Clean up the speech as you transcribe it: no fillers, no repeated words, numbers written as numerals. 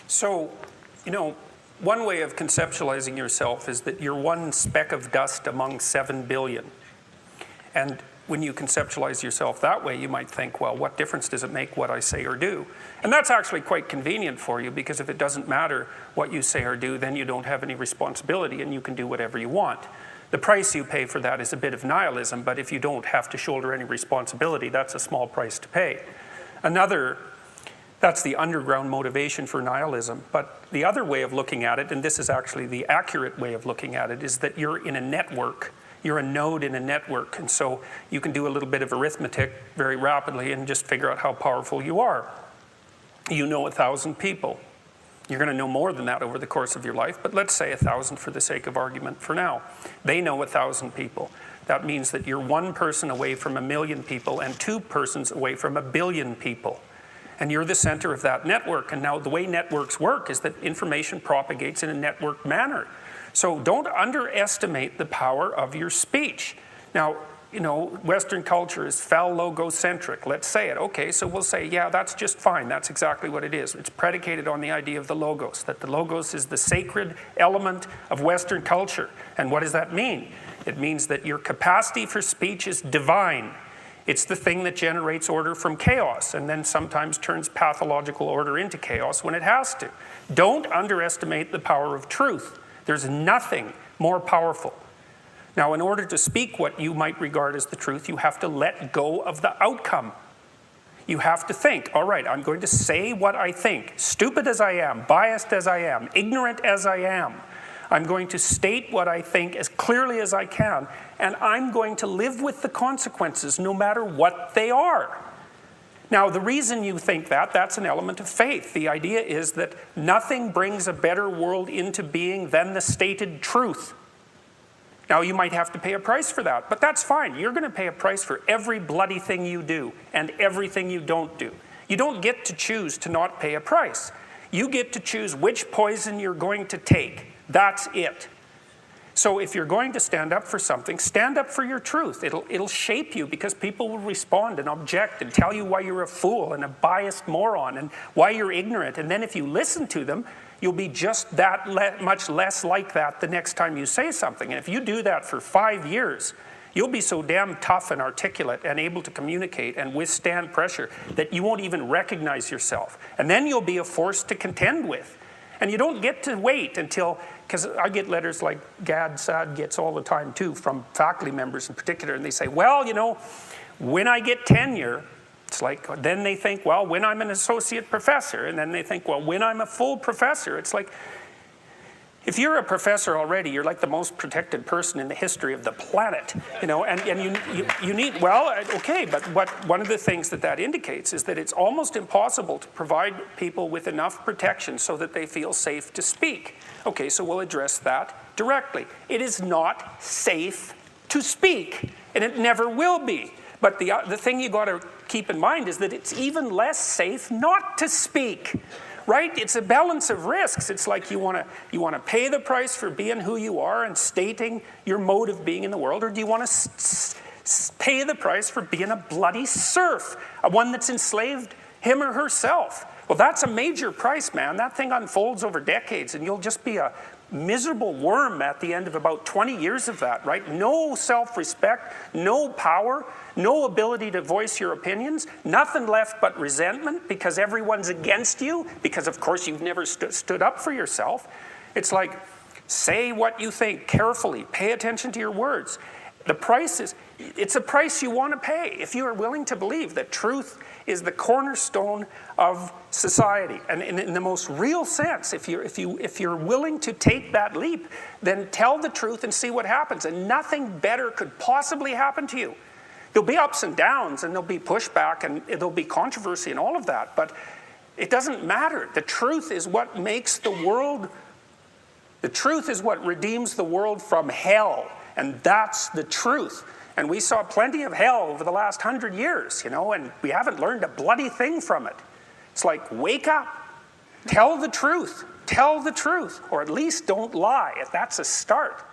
So, one way of conceptualizing yourself is that you're one speck of dust among 7 billion. And when you conceptualize yourself that way, you might think, well, what difference does it make what I say or do? And that's actually quite convenient for you, because if it doesn't matter what you say or do, then you don't have any responsibility and you can do whatever you want. The price you pay for that is a bit of nihilism, but if you don't have to shoulder any responsibility, that's a small price to pay. That's the underground motivation for nihilism. But the other way of looking at it, and this is actually the accurate way of looking at it, is that you're in a network. You're a node in a network, and so you can do a little bit of arithmetic very rapidly and just figure out how powerful you are. You know 1,000 people. You're going to know more than that over the course of your life, but let's say 1,000 for the sake of argument for now. They know 1,000 people. That means that you're one person away from 1 million people and 2 persons away from 1 billion people. And you're the center of that network. And now the way networks work is that information propagates in a network manner. So don't underestimate the power of your speech. Now, Western culture is phallogocentric. Let's say it. Okay, so we'll say, yeah, that's just fine. That's exactly what it is. It's predicated on the idea of the logos, that the logos is the sacred element of Western culture. And what does that mean? It means that your capacity for speech is divine. It's the thing that generates order from chaos and then sometimes turns pathological order into chaos when it has to. Don't underestimate the power of truth. There's nothing more powerful. Now, in order to speak what you might regard as the truth, you have to let go of the outcome. You have to think, all right, I'm going to say what I think, stupid as I am, biased as I am, ignorant as I am. I'm going to state what I think as clearly as I can, and I'm going to live with the consequences no matter what they are. Now, the reason you think that's an element of faith. The idea is that nothing brings a better world into being than the stated truth. Now, you might have to pay a price for that, but that's fine. You're going to pay a price for every bloody thing you do and everything you don't do. You don't get to choose to not pay a price. You get to choose which poison you're going to take. That's it. So if you're going to stand up for something, stand up for your truth. It'll shape you, because people will respond and object and tell you why you're a fool and a biased moron and why you're ignorant. And then if you listen to them, you'll be just that much less like that the next time you say something. And if you do that for 5 years, you'll be so damn tough and articulate and able to communicate and withstand pressure that you won't even recognize yourself. And then you'll be a force to contend with. And you don't get to wait until, because I get letters like Gad Saad gets all the time too, from faculty members in particular, and they say, well, when I get tenure, it's like, then they think, well, when I'm an associate professor, and then they think, well, when I'm a full professor. It's like, if you're a professor already, you're like the most protected person in the history of the planet, and you need, well, okay, but one of the things that indicates is that it's almost impossible to provide people with enough protection so that they feel safe to speak. Okay, so we'll address that directly. It is not safe to speak, and it never will be. But the thing you got to keep in mind is that it's even less safe not to speak. Right? It's a balance of risks. It's like you want to pay the price for being who you are and stating your mode of being in the world, or do you want to pay the price for being a bloody serf, one that's enslaved him or herself? Well, that's a major price, man. That thing unfolds over decades, and you'll just be a miserable worm at the end of about 20 years of that, right? No self-respect, no power, no ability to voice your opinions, nothing left but resentment because everyone's against you, because of course you've never stood up for yourself. It's like, say what you think carefully, pay attention to your words. The price is, it's a price you want to pay if you are willing to believe that truth is the cornerstone of society. And in the most real sense, if you're willing to take that leap, then tell the truth and see what happens. And nothing better could possibly happen to you. There'll be ups and downs, and there'll be pushback, and there'll be controversy and all of that, but it doesn't matter. The truth is what makes the world, the truth is what redeems the world from hell, and that's the truth. And we saw plenty of hell over the last 100 years, and we haven't learned a bloody thing from it. It's like, wake up, tell the truth, or at least don't lie. That's a start.